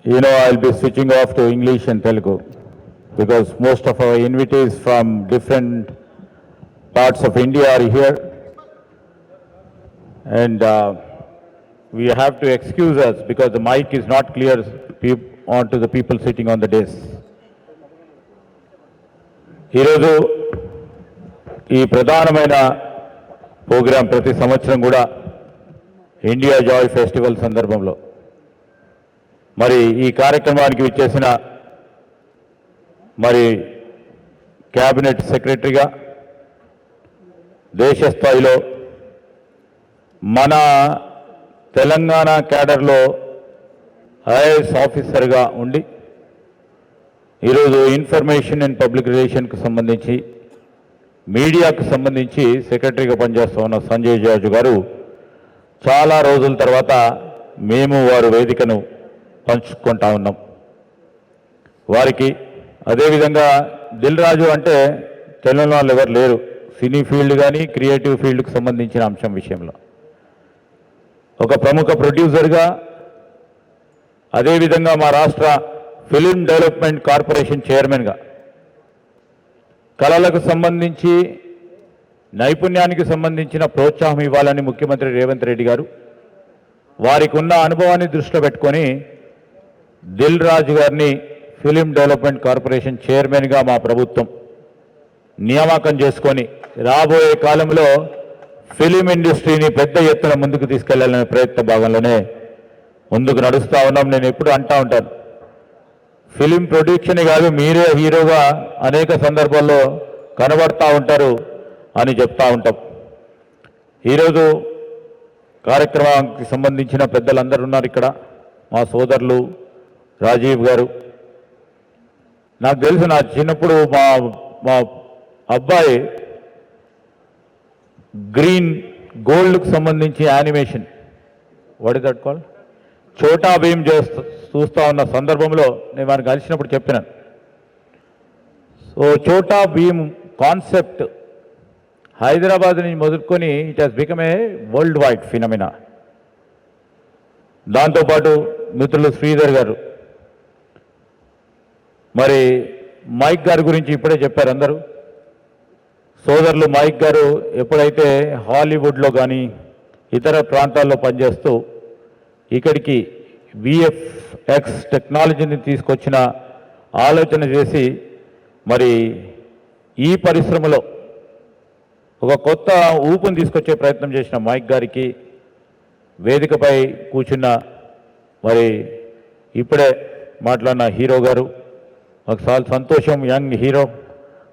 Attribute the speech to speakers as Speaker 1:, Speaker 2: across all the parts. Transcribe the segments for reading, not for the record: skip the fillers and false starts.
Speaker 1: I'll be switching off to English and Telugu because most of our invitees from different parts of India are here, and we have to excuse us because the mic is not clear onto the people sitting on the desk. ఈరోజు ఈ ప్రధానమైన programme ప్రతి సంవత్సరం కూడా India Joy festival సందర్భంలో మరి ఈ కార్యక్రమానికి విచ్చేసిన మరి క్యాబినెట్ సెక్రటరీగా దేశ స్థాయిలో మన తెలంగాణ క్యాడర్లో ఐఏఎస్ ఆఫీసర్గా ఉండి ఈరోజు ఇన్ఫర్మేషన్ అండ్ పబ్లిక్ రిలేషన్కి సంబంధించి మీడియాకు సంబంధించి సెక్రటరీగా పనిచేస్తూ ఉన్న సంజయ్ జార్జ్ గారు చాలా రోజుల తర్వాత మేము వారి వేదికను పంచుకుంటా ఉన్నాం. వారికి అదేవిధంగా దిల్ రాజు అంటే తెలియని వాళ్ళు ఎవరు లేరు, సినీ ఫీల్డ్ కానీ క్రియేటివ్ ఫీల్డ్కి సంబంధించిన అంశం విషయంలో ఒక ప్రముఖ ప్రొడ్యూసర్గా, అదేవిధంగా మా రాష్ట్ర ఫిలిం డెవలప్మెంట్ కార్పొరేషన్ చైర్మన్గా కళలకు సంబంధించి నైపుణ్యానికి సంబంధించిన ప్రోత్సాహం ఇవ్వాలని ముఖ్యమంత్రి రేవంత్ రెడ్డి గారు వారికి ఉన్న అనుభవాన్ని దృష్టిలో పెట్టుకొని దిల్ రాజు గారిని ఫిలిం డెవలప్మెంట్ కార్పొరేషన్ చైర్మన్గా మా ప్రభుత్వం నియామకం చేసుకొని రాబోయే కాలంలో ఫిలిం ఇండస్ట్రీని పెద్ద ఎత్తున ముందుకు తీసుకెళ్లాలనే ప్రయత్న భాగంలోనే ముందుకు నడుస్తూ ఉన్నాం. నేను ఎప్పుడు అంటూ ఉంటాను, ఫిలిం ప్రొడ్యూక్షన్ కాదు, మీరే హీరోగా అనేక సందర్భాల్లో కనబడతా ఉంటారు అని చెప్తా ఉంటాం. ఈరోజు కార్యక్రమానికి సంబంధించిన పెద్దలందరూ ఉన్నారు ఇక్కడ. మా సోదరులు రాజీవ్ గారు, నాకు తెలుసు నా చిన్నప్పుడు మా అబ్బాయి గ్రీన్ గోల్డ్కి సంబంధించి animation what is that call Chhota Bheem చూస్తూ ఉన్న సందర్భంలో నేను వారిని కలిసినప్పుడు చెప్పినాను. సో చోటా భీమ్ కాన్సెప్ట్ హైదరాబాద్ నుంచి మొదలుకొని it has become a world wide phenomena. దాంతోపాటు మిత్రులు శ్రీధర్ గారు, మరి మైక్ గారి గురించి ఇప్పుడే చెప్పారు అందరూ. సోదరులు మైక్ గారు ఎప్పుడైతే హాలీవుడ్లో కానీ ఇతర ప్రాంతాల్లో పనిచేస్తూ ఇక్కడికి విఎఫ్ఎక్స్ టెక్నాలజీని తీసుకొచ్చిన ఆలోచన చేసి మరి ఈ పరిశ్రమలో ఒక కొత్త ఊపును తీసుకొచ్చే ప్రయత్నం చేసిన మైక్ గారికి, వేదికపై కూర్చున్న మరి ఇప్పుడే మాట్లాడిన హీరో గారు, మాకు చాలా సంతోషం, young hero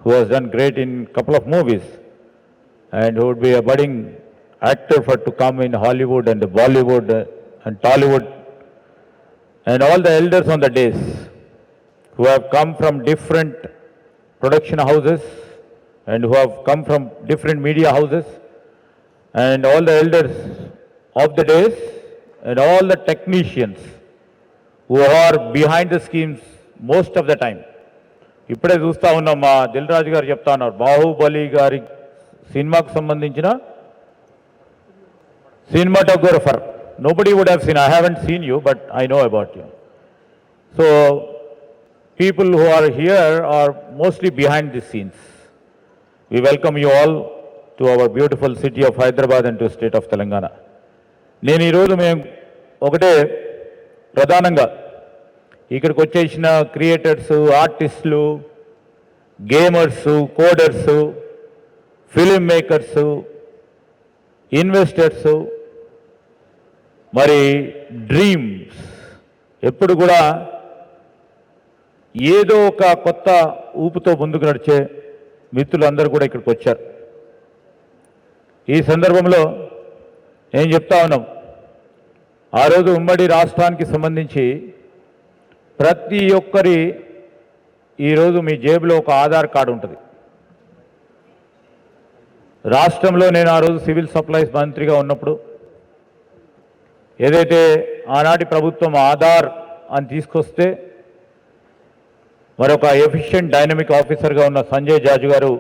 Speaker 1: who has done great in couple of movies and who would be a budding actor for to come in Hollywood and Bollywood and Tollywood, and all the elders on the days who have come from different production houses and who have come from different media houses, and all the elders of the days and all the technicians who are behind the schemes most of the time. ఇప్పుడే చూస్తూ ఉన్నాం, మా దిల్ రాజు గారు చెప్తా ఉన్నారు, బాహుబలి గారి సినిమాకు సంబంధించిన cinematographer. Nobody would have seen, I haven't seen you but I know about you. So people who are here are mostly behind the scenes. We welcome you all to our beautiful city of Hyderabad and to state of Telangana. నేను ఈరోజు మేము ఒకటే ప్రధానంగా ఇక్కడికి వచ్చేసిన creators, ఆర్టిస్టులు, gamers, coders, film makers, investors, మరి dreams, ఎప్పుడు కూడా ఏదో ఒక కొత్త ఊపుతో ముందుకు నడిచే మిత్రులందరూ కూడా ఇక్కడికి వచ్చారు. ఈ సందర్భంలో ఏం చెప్తా ఉన్నాం, ఆ రోజు ఉమ్మడి రాష్ట్రానికి సంబంధించి ప్రతి ఒక్కరి ఈరోజు మీ జేబులో ఒక ఆధార్ కార్డు ఉంటుంది. రాష్ట్రంలో నేను ఆ రోజు సివిల్ సప్లైస్ మంత్రిగా ఉన్నప్పుడు ఏదైతే ఆనాటి ప్రభుత్వం ఆధార్ అని తీసుకొస్తే మరొక ఎఫిషియెంట్ డైనమిక్ ఆఫీసర్గా ఉన్న సంజయ్ జార్జ్ గారు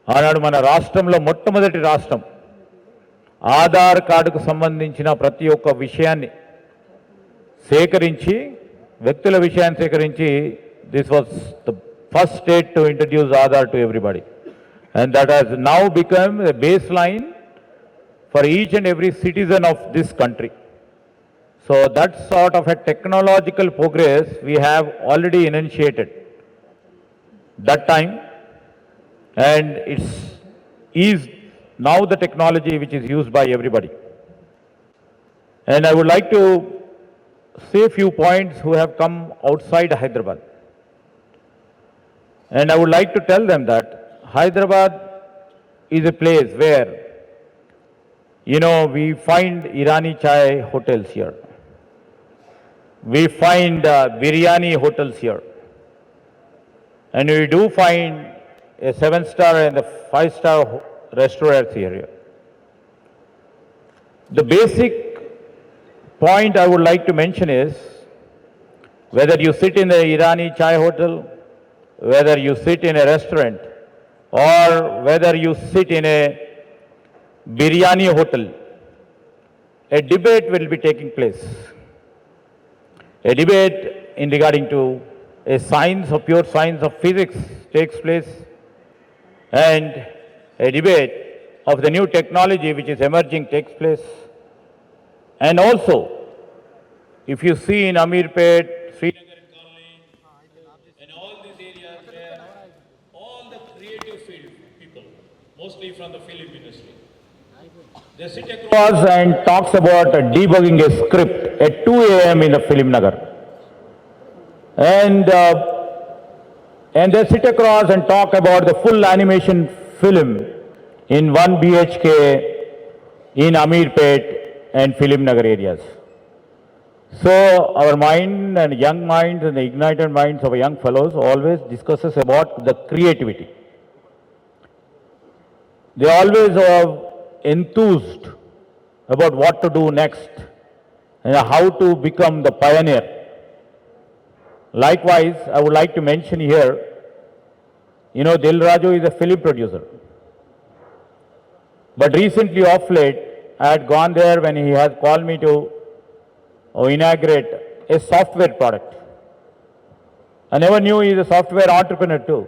Speaker 1: ఆనాడు మన రాష్ట్రంలో మొట్టమొదటి రాష్ట్రం ఆధార్ కార్డుకు సంబంధించిన ప్రతి ఒక్క విషయాన్ని సేకరించి వ్యక్తుల విషయాన్ని సేకరించి this was the first state to introduce Aadhaar to everybody. And that has now become a baseline for each and every citizen of this country. So that sort of a technological progress we have already initiated that time, and is now the technology which is used by everybody. And I would like to say a few points who have come outside Hyderabad. And I would like to tell them that Hyderabad is a place where, we find Irani chai hotels here. We find biryani hotels here. And we do find a 7-star and a 5-star restaurants here. The basic point I would like to mention is, whether you sit in the Irani chai hotel, whether you sit in a restaurant, or whether you sit in a biryani hotel, a debate will be taking place. A debate in regarding to a science of pure science of physics takes place, and a debate of the new technology which is emerging takes place. And also, if you see in Amirpet, Srinagar Colony, and all these areas where all the creative field people, mostly from the film industry, they sit across and talks about debugging a script at 2 a.m. in the Film Nagar. And they sit across and talk about the full animation film in 1 BHK in Amirpet and Film Nagar areas. So our mind and young minds and the ignited minds of young fellows always discusses about the creativity. They always are enthused about what to do next and how to become the pioneer. Likewise, I would like to mention here, Dil Raju is a film producer. But recently off late, I had gone there when he has called me to inaugurate a software product. I never knew he is a software entrepreneur too.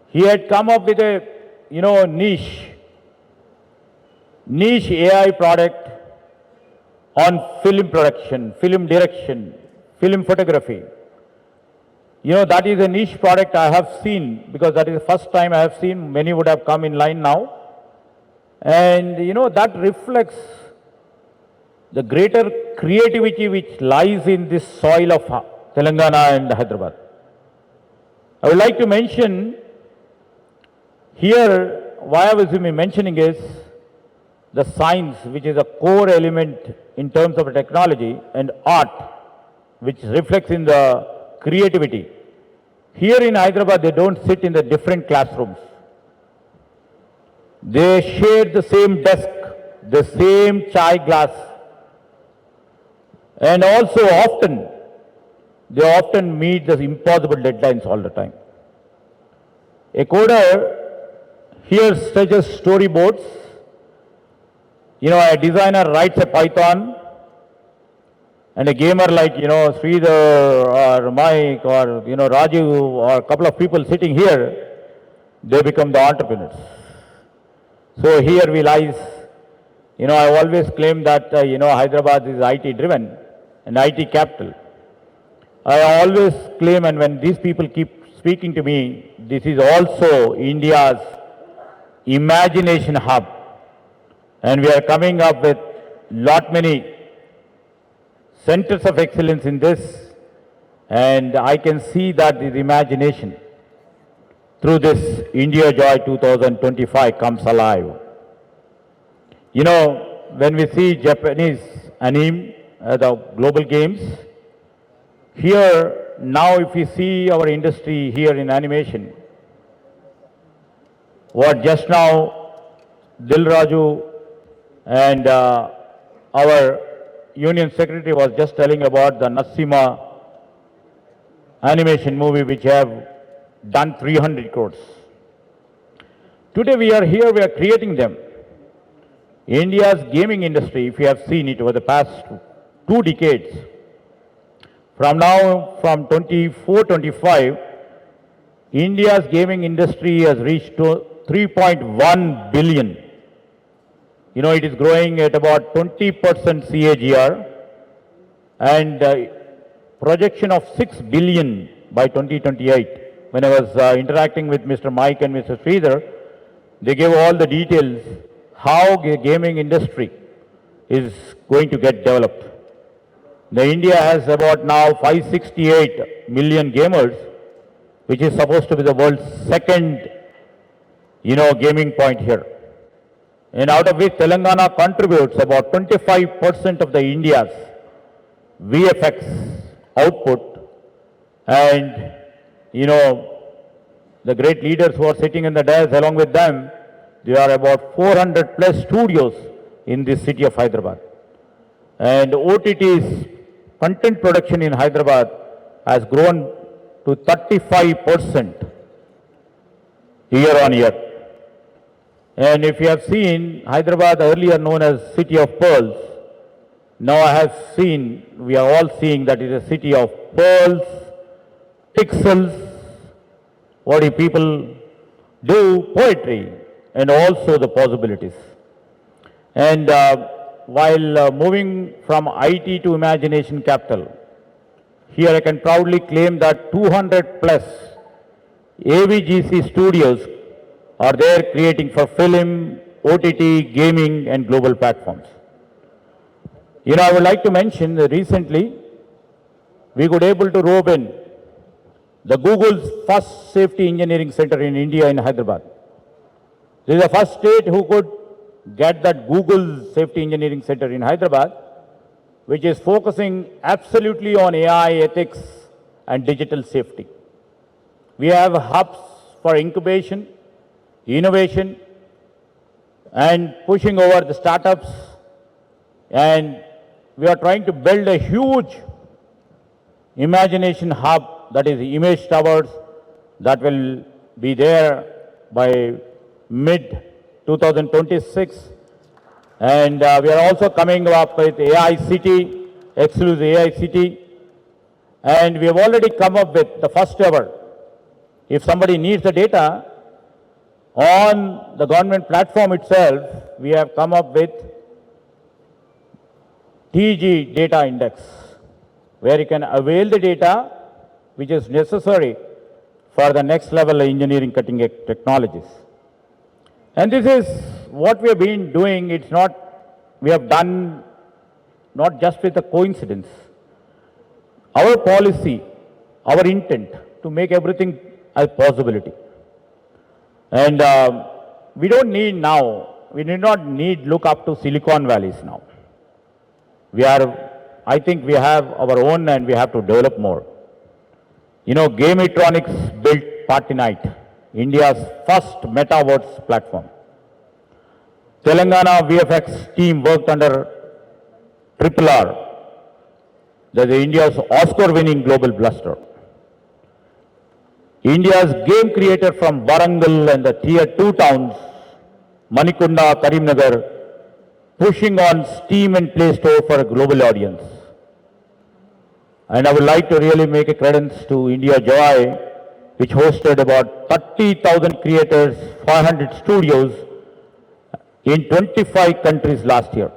Speaker 1: He had come up with a, niche AI product on film production, film direction, film photography. That is a niche product I have seen, because that is the first time I have seen. Many would have come in line now. And, that reflects the greater creativity which lies in this soil of Telangana and Hyderabad. I would like to mention here, why I was mentioning is the science, which is a core element in terms of technology, and art, which reflects in the creativity. Here in Hyderabad, they don't sit in the different classrooms. They share the same desk, the same chai glass, and also they often meet the impossible deadlines all the time. A coder here suggests storyboards. A designer writes a Python, and a gamer like, Sridhar or Mike or, Raju or a couple of people sitting here, they become the entrepreneurs. So here we lies, I always claim that, Hyderabad is IT driven and IT capital. I always claim, and when these people keep speaking to me, this is also India's imagination hub. And we are coming up with lot many centers of excellence in this, and I can see that this imagination through this India Joy 2025 comes alive. When we see Japanese anime, the global games, here now if we see our industry here in animation, what just now Dil Raju and our Union Secretary was just telling about the Nassima animation movie, which have done 300 crores. Today we are here, we are creating them. India's gaming industry, if you have seen it over the past 2 decades, From now, from 24-25, India's gaming industry has reached to 3.1 billion. You know, it is growing at about 20% CAGR and projection of 6 billion by 2028. When I was interacting with Mr. Mike and Mr. Sridhar, they gave all the details how the gaming industry is going to get developed. The India has about now 568 million gamers, which is supposed to be the world's second, gaming point here. And out of which Telangana contributes about 25% of the India's VFX output. And, the great leaders who are sitting in the dais along with them, there are about 400 plus studios in this city of Hyderabad. And OTT's content production in Hyderabad has grown to 35% year on year. And if you have seen Hyderabad, earlier known as City of Pearls, now we are all seeing that it is a city of pearls, pixels, what do people do, poetry, and also the possibilities. And while moving from IT to imagination capital, here I can proudly claim that 200 plus AVGC studios are there creating for film, OTT, gaming, and global platforms. I would like to mention that recently we could able to rope in the Google's first safety engineering center in India in Hyderabad. This is the first state who could get that Google Safety Engineering Center in Hyderabad, which is focusing absolutely on AI, ethics, and digital safety. We have hubs for incubation, innovation, and pushing over the startups. And we are trying to build a huge imagination hub, that is Image Towers, that will be there by mid 2026, and we are also coming up with AI City, exclusive AI City, and we have already come up with the first ever. If somebody needs the data on the government platform itself, we have come up with TG Data Index, where you can avail the data which is necessary for the next level engineering cutting edge technologies. And this is what we have been doing. It's not, we have done not just with a coincidence. Our policy, our intent to make everything a possibility. And we don't need now, we do not need look up to Silicon Valleys now. I think we have our own and we have to develop more. Gametronics built Party Night, India's first metaverse platform. Telangana VFX team worked under RRR, that is India's Oscar-winning global blaster. India's game creator from Warangal and the tier 2 towns, Manikunda, Karimnagar, pushing on Steam and Play Store for a global audience. And I would like to really make a credence to India Joy, which hosted about 30,000 creators, 500 studios in 25 countries last year.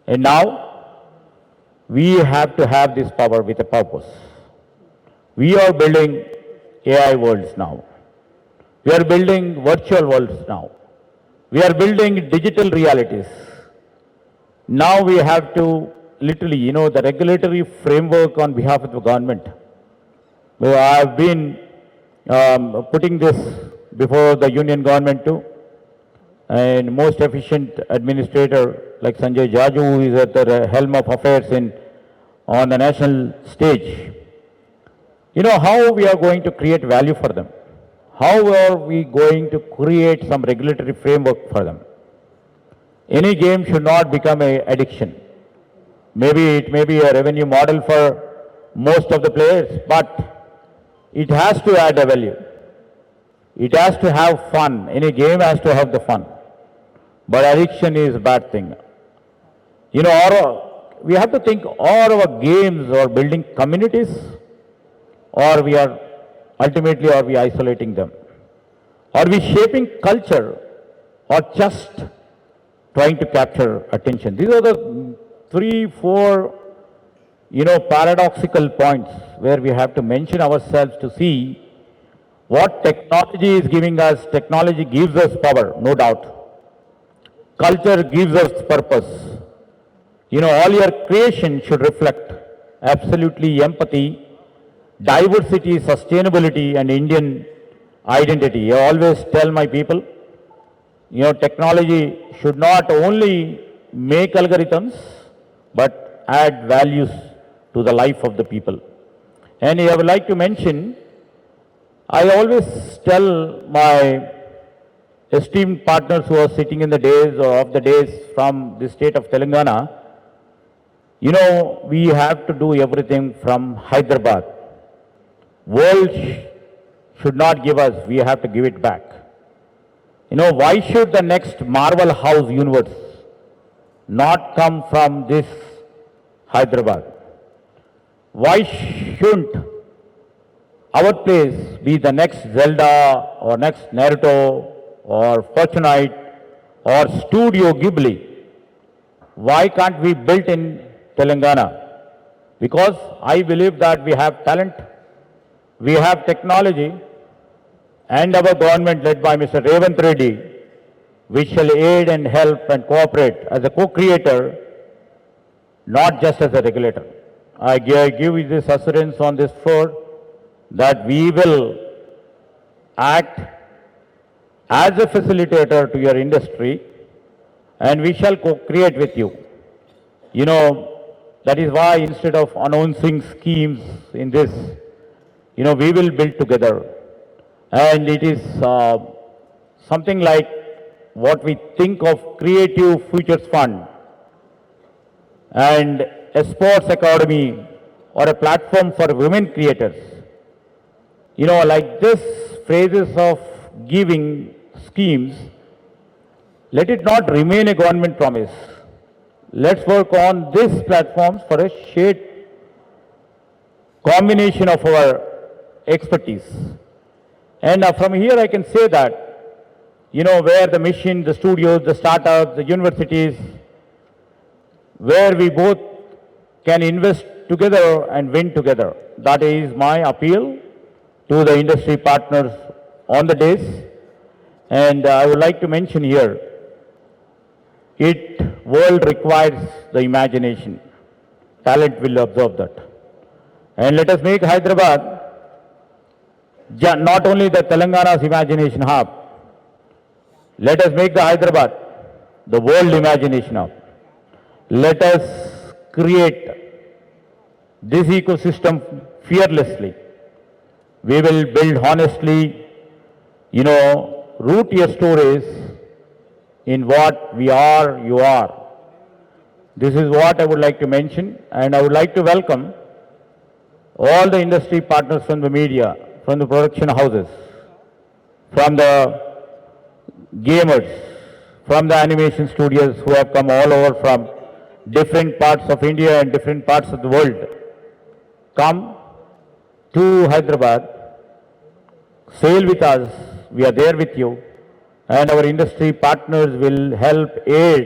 Speaker 1: And now, we have to have this power with a purpose. We are building AI worlds now. We are building virtual worlds now. We are building digital realities. Now we have to literally, the regulatory framework on behalf of the government. I have been putting this before the union government too. And most efficient administrator like Sanjay Jaju, who is at the helm of affairs on the national stage. How we are going to create value for them? How are we going to create some regulatory framework for them? Any game should not become an addiction. Maybe it may be a revenue model for most of the players, but it has to add a value. It has to have fun. Any game has to have the fun. But addiction is a bad thing. we have to think all our games or building communities, or we are ultimately are we isolating them? Are we shaping culture or just trying to capture attention? These are the 3, 4, paradoxical points where we have to mention ourselves to see what technology is giving us. Technology gives us power, no doubt. Culture gives us purpose. All your creation should reflect absolutely empathy, diversity, sustainability, and Indian identity. I always tell my people, technology should not only make algorithms, but add values to the life of the people. And I would like to mention, I always tell my esteemed partners who are sitting in the days or of the days from the state of Telangana, we have to do everything from Hyderabad. World should not give us, we have to give it back. Why should the next Marvel House universe not come from this Hyderabad? Why shouldn't our place be the next Zelda or next Naruto or Fortnite or Studio Ghibli? Why can't we build in Telangana? Because I believe that we have talent, we have technology, and our government led by Mr. Revanth Reddy, which shall aid and help and cooperate as a co-creator, not just as a regulator. I give you this assurance on this floor that we will act as a facilitator to your industry, and we shall co-create with you. That is why instead of announcing schemes in this, we will build together. And it is something like what we think of Creative Futures Fund and a sports academy or a platform for women creators. Like this phrases of giving schemes, let it not remain a government promise. Let's work on these platforms for a shared combination of our expertise. And from here I can say that, where the mission, the studios, the startups, the universities, where we both can invest together and win together. That is my appeal to the industry partners on the days. And I would like to mention here, world requires the imagination. Talent will absorb that. And let us make Hyderabad not only the Telangana's imagination hub, let us make the Hyderabad the world imagination hub. Let us create this ecosystem fearlessly. We will build honestly, root your stories in what we are, you are. This is what I would like to mention, and I would like to welcome all the industry partners from the media, from the production houses, from the gamers, from the animation studios who have come all over from different parts of India and different parts of the world. Come to Hyderabad, sail with us, we are there with you, and our industry partners will help, aid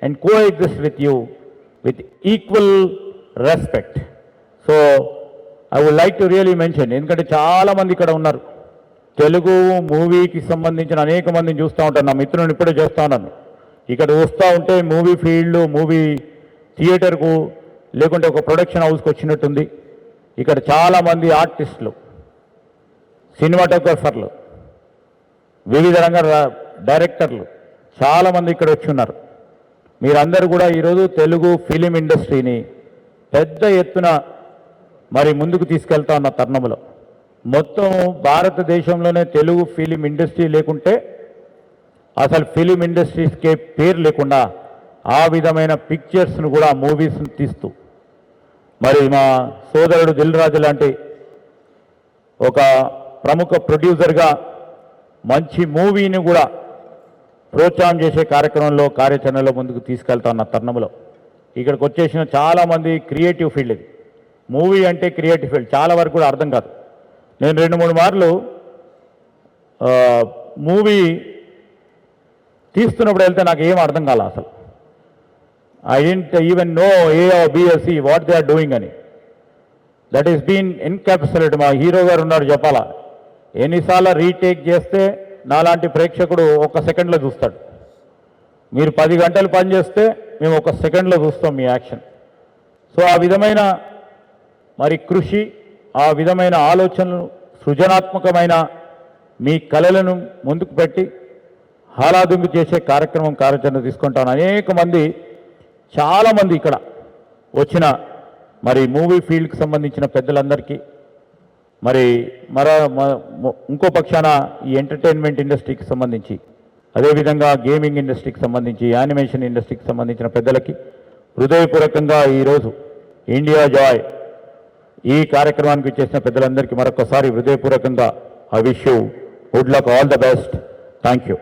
Speaker 1: and coexist with you with equal respect. So, I would like to really mention, ఎందుకంటే చాలా మంది ఇక్కడ ఉన్నారు, తెలుగు మూవీకి సంబంధించిన అనేక మందిని చూస్తూ ఉంటాను, నా మిత్రులను ఇప్పుడే చూస్తూ ఉన్నాను. ఇక్కడ వస్తూ ఉంటే మూవీ ఫీల్డ్, మూవీ థియేటర్కు లేకుంటే ఒక ప్రొడక్షన్ హౌస్కి వచ్చినట్టుంది. ఇక్కడ చాలామంది ఆర్టిస్టులు, సినిమాటోగ్రఫర్లు, వివిధ రంగాల డైరెక్టర్లు చాలామంది ఇక్కడ వచ్చి ఉన్నారు. మీరందరూ కూడా ఈరోజు తెలుగు ఫిలిం ఇండస్ట్రీని పెద్ద ఎత్తున మరి ముందుకు తీసుకెళ్తా ఉన్న తరుణంలో మొత్తం భారతదేశంలోనే తెలుగు ఫిలిం ఇండస్ట్రీ లేకుంటే అసలు ఫిలిం ఇండస్ట్రీస్కే పేరు లేకుండా ఆ విధమైన పిక్చర్స్ను కూడా మూవీస్ను తీస్తూ మరి మా సోదరుడు దిల్ రాజు లాంటి ఒక ప్రముఖ ప్రొడ్యూసర్గా మంచి మూవీని కూడా ప్రోత్సాహం చేసే కార్యక్రమంలో కార్యాచరణలో ముందుకు తీసుకెళ్తా ఉన్న తరుణంలో ఇక్కడికి వచ్చేసిన చాలామంది క్రియేటివ్ ఫీల్డ్ ఇది. మూవీ అంటే క్రియేటివ్ ఫీల్డ్ చాలా వరకు కూడా అర్థం కాదు. నేను 2-3 మార్లు మూవీ తీస్తున్నప్పుడు వెళ్తే నాకు ఏం అర్థం కాల అసలు. I don't even know A R B R C what they are doing అని. That is been encapsulate. మా హీరో గారు ఉన్నారు చెప్పాలా, ఎన్నిసార్లు రీటేక్ చేస్తే నాలాంటి ప్రేక్షకుడు 1 సెకండ్లో చూస్తాడు. మీరు 10 గంటలు పనిచేస్తే మేము 1 సెకండ్లో చూస్తాం మీ యాక్షన్. సో ఆ విధమైన మరి కృషి, ఆ విధమైన ఆలోచనలు, సృజనాత్మకమైన మీ కళలను ముందుకు పెట్టి హాలాదుంగు చేసే కార్యాచరణ తీసుకుంటాను. అనేక మంది, చాలామంది ఇక్కడ వచ్చిన మరి మూవీ ఫీల్డ్కి సంబంధించిన పెద్దలందరికీ, మరి ఇంకో పక్షాన ఈ ఎంటర్టైన్మెంట్ ఇండస్ట్రీకి సంబంధించి, అదేవిధంగా గేమింగ్ ఇండస్ట్రీకి సంబంధించి, యానిమేషన్ ఇండస్ట్రీకి సంబంధించిన పెద్దలకి హృదయపూర్వకంగా ఈరోజు ఇండియా జాయ్ ఈ కార్యక్రమానికి ఇచ్చేసిన పెద్దలందరికీ మరొకసారి హృదయపూర్వకంగా I wish you good luck, all the best. Thank you.